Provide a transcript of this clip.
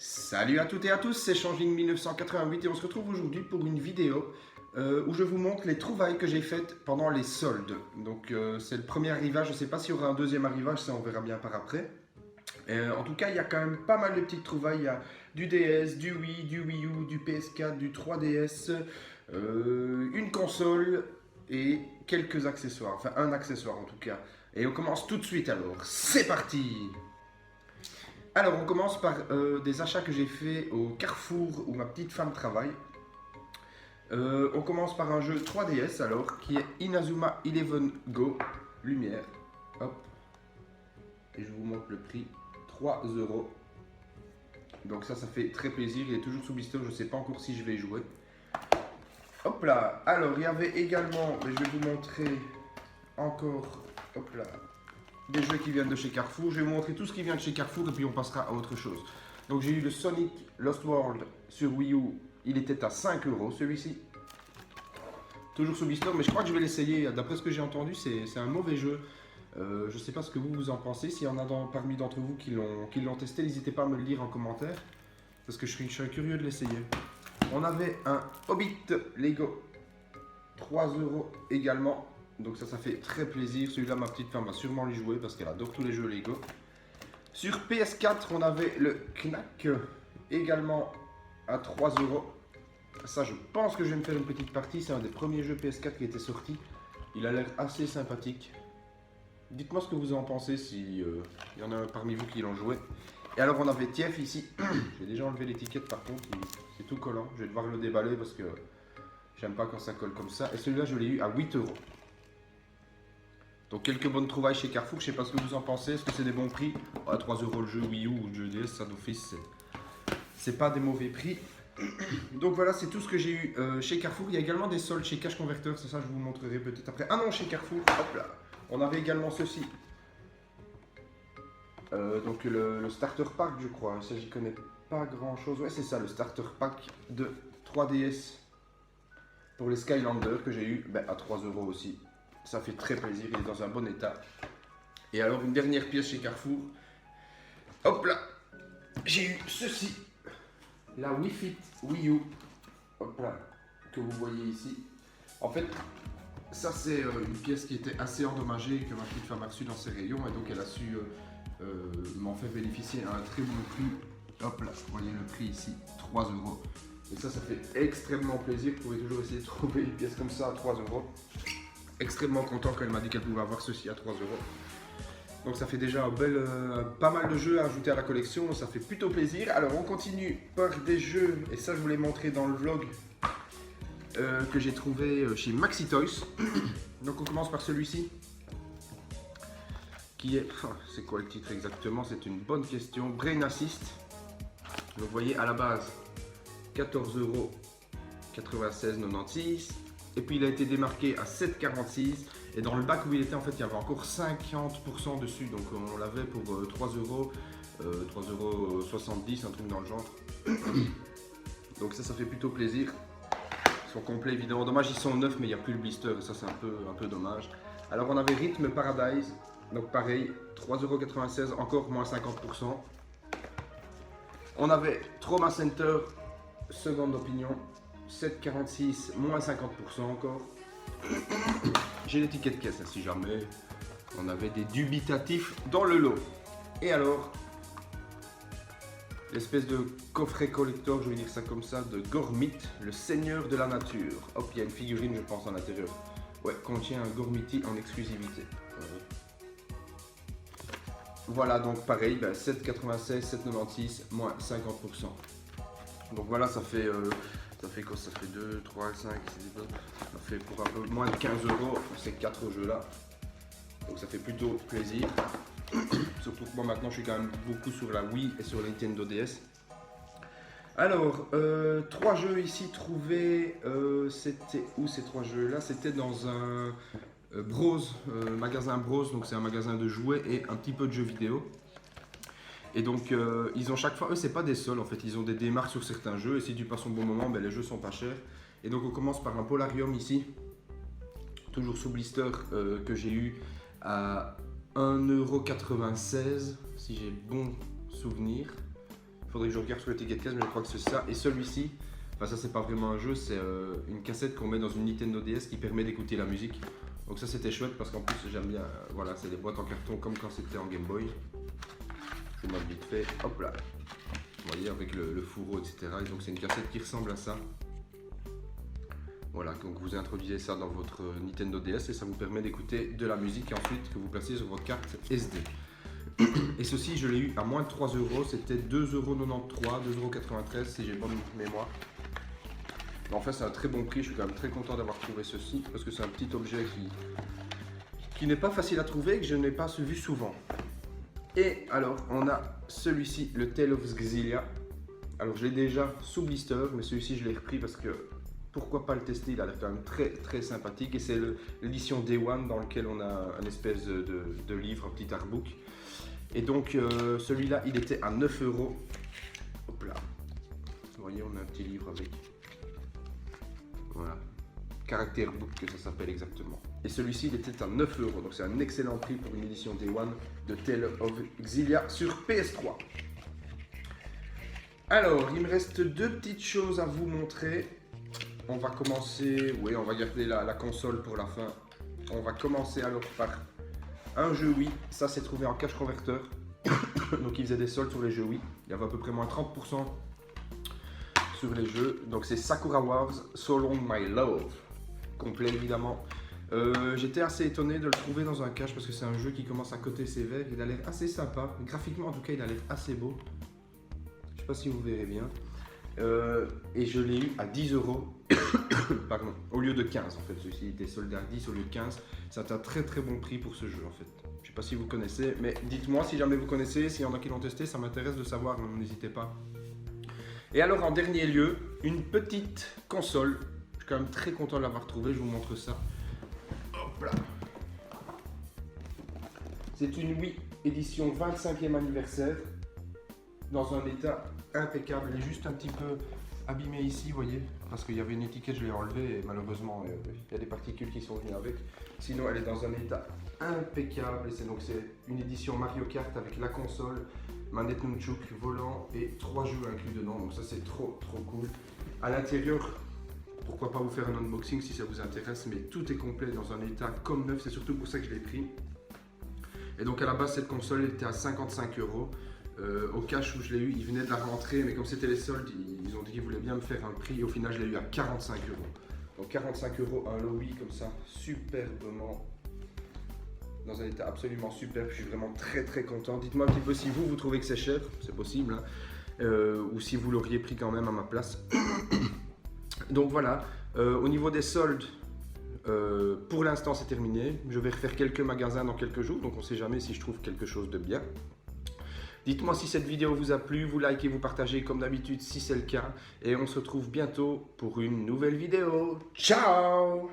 Salut à toutes et à tous, c'est Changing1988 et on se retrouve aujourd'hui pour une vidéo où je vous montre les trouvailles que j'ai faites pendant les soldes. Donc c'est le premier arrivage, je ne sais pas s'il y aura un deuxième arrivage, ça on verra bien par après. En tout cas, il y a quand même pas mal de petites trouvailles, il y a du DS, du Wii, du Wii U, du PS4, du 3DS, une console et quelques accessoires, enfin un accessoire en tout cas. Et on commence tout de suite alors, c'est parti! Alors, on commence par des achats que j'ai fait au Carrefour où ma petite femme travaille. On commence par un jeu 3DS alors, qui est Inazuma Eleven Go, lumière. Hop. Et je vous montre le prix, 3 €. Donc ça fait très plaisir, il est toujours sous blister, je ne sais pas encore si je vais y jouer. Hop là, alors il y avait également, mais je vais vous montrer encore, hop là, des jeux qui viennent de chez Carrefour. Je vais vous montrer tout ce qui vient de chez Carrefour et puis on passera à autre chose. Donc j'ai eu le Sonic Lost World sur Wii U. Il était à 5 € celui-ci. Toujours sous blister, mais je crois que je vais l'essayer. D'après ce que j'ai entendu, c'est un mauvais jeu. Je ne sais pas ce que vous en pensez. S'il y en a parmi d'entre vous qui l'ont testé, n'hésitez pas à me le dire en commentaire. Parce que je serais curieux de l'essayer. On avait un Hobbit Lego. 3 € également. Donc ça fait très plaisir. Celui-là, ma petite femme va sûrement lui jouer parce qu'elle adore tous les jeux Lego. Sur PS4, on avait le Knack également à 3 €. Ça, je pense que je vais me faire une petite partie. C'est un des premiers jeux PS4 qui était sorti. Il a l'air assez sympathique. Dites-moi ce que vous en pensez si y en a parmi vous qui l'ont joué. Et alors, on avait TF ici. J'ai déjà enlevé l'étiquette par contre. C'est tout collant. Je vais devoir le déballer parce que j'aime pas quand ça colle comme ça. Et celui-là, je l'ai eu à 8 €. Donc quelques bonnes trouvailles chez Carrefour, je sais pas ce que vous en pensez, est-ce que c'est des bons prix? À 3 € le jeu Wii U ou le jeu DS, ça d'office, c'est pas des mauvais prix. Donc voilà, c'est tout ce que j'ai eu chez Carrefour. Il y a également des soldes chez Cash Converter, c'est ça je vous montrerai peut-être après. Ah non, chez Carrefour, hop là, on avait également ceci. Donc le Starter Pack je crois, ça j'y connais pas grand chose. Ouais c'est ça, le Starter Pack de 3DS pour les Skylanders que j'ai eu à 3 € aussi. Ça fait très plaisir, il est dans un bon état. Et alors une dernière pièce chez Carrefour. Hop là, j'ai eu ceci. La Wii Fit Wii U. Hop là, que vous voyez ici. En fait, ça c'est une pièce qui était assez endommagée que ma petite femme a reçue dans ses rayons. Et donc elle a su m'en faire bénéficier à un très bon prix. Hop là, vous voyez le prix ici, 3 €. Et ça fait extrêmement plaisir. Vous pouvez toujours essayer de trouver une pièce comme ça à 3 €. Extrêmement content quand elle m'a dit qu'elle pouvait avoir ceci à 3 €. Donc ça fait déjà pas mal de jeux à ajouter à la collection, ça fait plutôt plaisir. Alors on continue par des jeux, et ça je vous l'ai montré dans le vlog que j'ai trouvé chez Maxi Toys. Donc on commence par celui-ci, qui est... c'est quoi le titre exactement? C'est une bonne question. Brain Assist. Donc vous voyez à la base 14,96 €. Et puis il a été démarqué à 7,46 €. Et dans le bac où il était, en fait, il y avait encore 50% dessus. Donc on l'avait pour 3 €, 3,70 €, un truc dans le genre. Donc ça fait plutôt plaisir. Ils sont complets évidemment. Dommage, ils sont neufs, mais il n'y a plus le blister. Et ça, c'est un peu dommage. Alors on avait Rhythm Paradise. Donc pareil, 3,96 €, encore moins 50%. On avait Trauma Center, Seconde Opinion. 7,46 €, moins 50% encore. J'ai l'étiquette caisse, si jamais on avait des dubitatifs dans le lot. Et alors, l'espèce de coffret collector, je vais dire ça comme ça, de Gormit, le seigneur de la nature. Hop, il y a une figurine, je pense, à l'intérieur. Ouais, contient un Gormiti en exclusivité. Voilà, donc pareil, 7,96 €, 7,96 €, moins 50%. Donc voilà, ça fait quoi? Ça fait 2, 3, 5, 6, ça fait pour un peu moins de 15 € pour ces 4 jeux-là. Donc ça fait plutôt plaisir. Surtout que moi maintenant je suis quand même beaucoup sur la Wii et sur la Nintendo DS. Alors, 3 jeux ici trouvés. C'était où ces 3 jeux-là? C'était dans un Bros, magasin Bros, donc c'est un magasin de jouets et un petit peu de jeux vidéo. Et donc ils ont chaque fois, eux c'est pas des soldes en fait, ils ont des démarques sur certains jeux et si tu passes un bon moment, les jeux sont pas chers. Et donc on commence par un Polarium ici, toujours sous blister que j'ai eu à 1,96 € si j'ai bon souvenir. Faudrait que je regarde sur le ticket de caisse, mais je crois que c'est ça. Et celui-ci, enfin ça c'est pas vraiment un jeu, c'est une cassette qu'on met dans une Nintendo DS qui permet d'écouter la musique. Donc ça c'était chouette parce qu'en plus j'aime bien, voilà, c'est des boîtes en carton comme quand c'était en Game Boy. Je vous montre vite fait, hop là. Vous voyez avec le fourreau, etc. Et donc c'est une cassette qui ressemble à ça. Voilà, donc vous introduisez ça dans votre Nintendo DS et ça vous permet d'écouter de la musique et ensuite que vous placez sur votre carte SD. Et ceci, je l'ai eu à moins de 3 euros, c'était 2,93 €, 2,93 € si j'ai bonne mémoire. Mais en fait, c'est un très bon prix, je suis quand même très content d'avoir trouvé ceci parce que c'est un petit objet qui n'est pas facile à trouver et que je n'ai pas vu souvent. Et alors, on a celui-ci, le Tale of Xillia. Alors, je l'ai déjà sous blister, mais celui-ci, je l'ai repris parce que pourquoi pas le tester, il a l'air quand même très très sympathique. Et c'est l'édition Day One dans lequel on a un espèce de livre, un petit artbook. Et donc, celui-là, il était à 9 €. Hop là. Vous voyez, on a un petit livre avec. Voilà. Caractère book que ça s'appelle exactement. Et celui-ci il était à 9 €, donc c'est un excellent prix pour une édition Day One de Tale of Xillia sur PS3. Alors, il me reste deux petites choses à vous montrer. On va commencer, oui, on va garder la console pour la fin. On va commencer alors par un jeu Wii. Ça c'est trouvé en cash converteur. Donc il faisait des soldes sur les jeux Wii. Il y avait à peu près moins 30% sur les jeux. Donc c'est Sakura Wars So Long My Love. Complet évidemment. J'étais assez étonné de le trouver dans un cache parce que c'est un jeu qui commence à coter sévère. Il a l'air assez sympa. Graphiquement en tout cas il a l'air assez beau. Je sais pas si vous verrez bien. Et je l'ai eu à 10 €. Pardon, au lieu de 15 en fait. Celui-ci était soldé à 10 au lieu de 15. C'est un très très bon prix pour ce jeu en fait. Je sais pas si vous connaissez, mais dites-moi si jamais vous connaissez, s'il y en a qui l'ont testé, ça m'intéresse de savoir, n'hésitez pas. Et alors en dernier lieu, une petite console. Je suis quand même très content de l'avoir trouvée, je vous montre ça. Hop là. C'est une Wii édition 25e anniversaire. Dans un état impeccable, elle est juste un petit peu abîmée ici, vous voyez, parce qu'il y avait une étiquette, je l'ai enlevée et malheureusement il y a des particules qui sont venues avec. Sinon elle est dans un état impeccable et c'est une édition Mario Kart avec la console, manette nunchuk, volant et 3 jeux inclus dedans, donc ça c'est trop cool. À l'intérieur, pourquoi pas vous faire un unboxing si ça vous intéresse, mais tout est complet dans un état comme neuf, c'est surtout pour ça que je l'ai pris. Et donc à la base cette console était à 55 €. Au cash où je l'ai eu, il venait de la rentrer, mais comme c'était les soldes, ils ont dit qu'ils voulaient bien me faire un prix. Et au final, je l'ai eu à 45 €. Donc 45 € un lot Wii comme ça, superbement, dans un état absolument superbe. Je suis vraiment très très content. Dites-moi un petit peu si vous trouvez que c'est cher, c'est possible, hein, ou si vous l'auriez pris quand même à ma place. Donc voilà, au niveau des soldes, pour l'instant c'est terminé. Je vais refaire quelques magasins dans quelques jours, donc on ne sait jamais si je trouve quelque chose de bien. Dites-moi si cette vidéo vous a plu, vous likez, vous partagez comme d'habitude si c'est le cas. Et on se retrouve bientôt pour une nouvelle vidéo. Ciao!